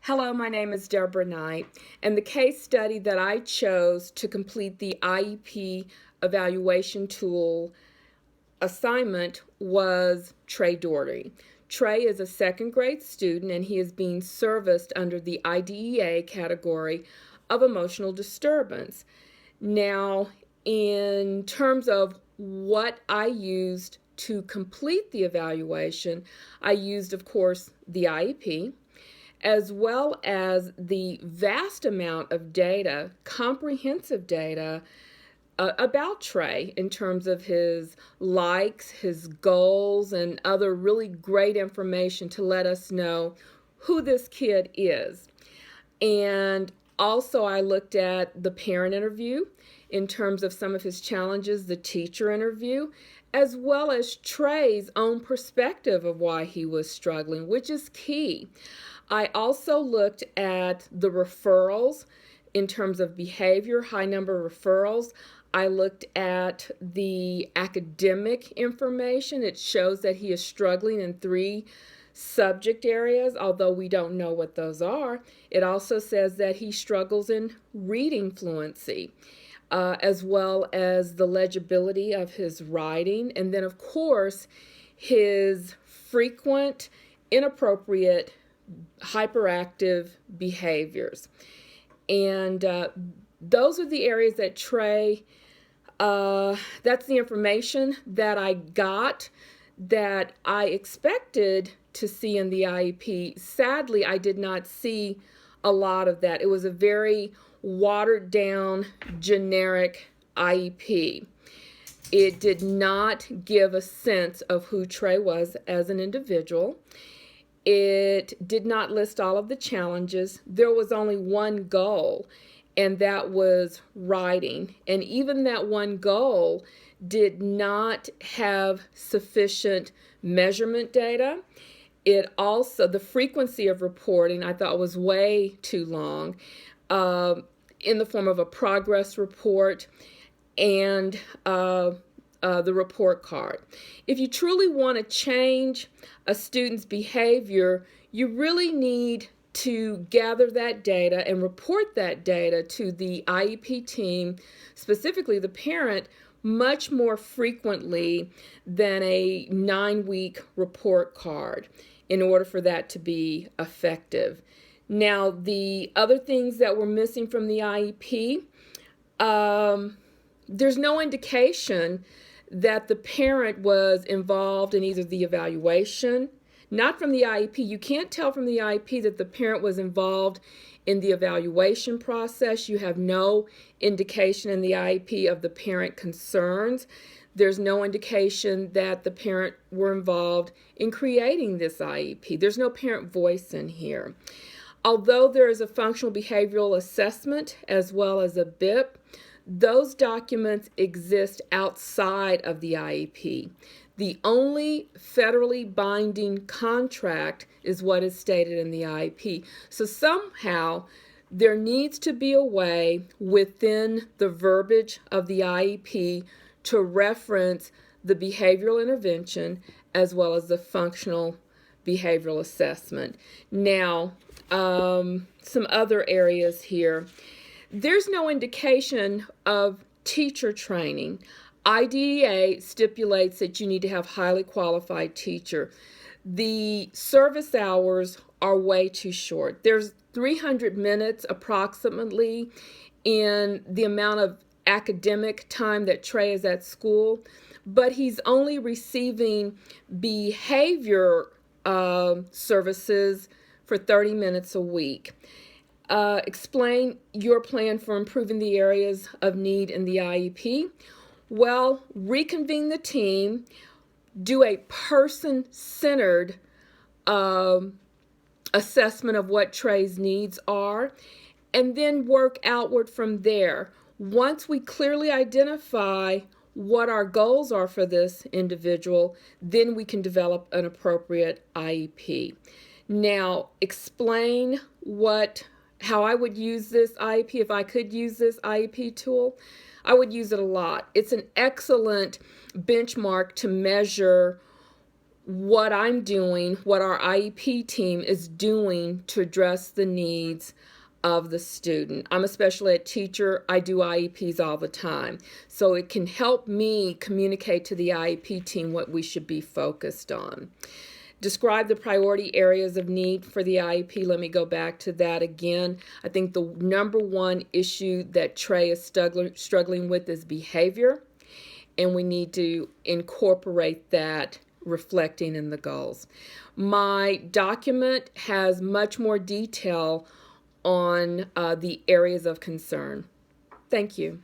Hello, my name is D.Knight, and the case study that I chose to complete the IEP evaluation tool assignment was Trey Doherty. Trey is a second grade student and he is being serviced under the IDEA category of emotional disturbance. Now, in terms of what I used to complete the evaluation, I used, of course, the IEP, as well as the vast amount of data, comprehensive data, about Trey in terms of his likes, his goals, and other really great information to let us know who this kid is. And also, I looked at the parent interview in terms of some of his challenges, the teacher interview, as well as Trey's own perspective of why he was struggling, which is key. I also looked at the referrals in terms of behavior, high number of referrals. I looked at the academic information. It shows that he is struggling in 3 subject areas, although we don't know what those are. It also says that he struggles in reading fluency, as well as the legibility of his writing, and then, of course, his frequent, inappropriate, hyperactive behaviors. And those are the areas that Trey, that's the information that I got that I expected to see in the IEP. Sadly, I did not see a lot of that. It was a very watered down, generic IEP. It did not give a sense of who Trey was as an individual. It did not list all of the challenges. There was only one goal, and that was writing. And even that one goal did not have sufficient measurement data. It also, the frequency of reporting I thought was way too long, in the form of a progress report and the report card. If you truly want to change a student's behavior, you really need to gather that data and report that data to the IEP team, specifically the parent, much more frequently than a 9-week report card in order for that to be effective. Now, the other things that were missing from the IEP, there's no indication that the parent was involved in either the evaluation, not from the IEP. You can't tell from the IEP that the parent was involved in the evaluation process. You have no indication in the IEP of the parent concerns. There's no indication that the parent were involved in creating this IEP. There's no parent voice in here. Although there is a functional behavioral assessment as well as a BIP, those documents exist outside of the IEP. The only federally binding contract is what is stated in the IEP. So somehow there needs to be a way within the verbiage of the IEP to reference the behavioral intervention as well as the functional behavioral assessment. Now, some other areas here. There's no indication of teacher training. IDEA stipulates that you need to have highly qualified teacher. The service hours are way too short. There's 300 minutes approximately in the amount of academic time that Trey is at school, but he's only receiving behavior services for 30 minutes a week. Explain your plan for improving the areas of need in the IEP. Well, reconvene the team, do a person-centered assessment of what Trey's needs are, and then work outward from there. Once we clearly identify what our goals are for this individual, then we can develop an appropriate IEP. Now, explain how I would use this IEP. If I could use this IEP tool, I would use it a lot. It's an excellent benchmark to measure what I'm doing, what our IEP team is doing to address the needs of the student. I'm a special ed teacher. I do IEPs all the time. So it can help me communicate to the IEP team what we should be focused on. Describe the priority areas of need for the IEP. Let me go back to that again. I think the number one issue that Trey is struggling with is behavior, and we need to incorporate that reflecting in the goals. My document has much more detail on the areas of concern. Thank you.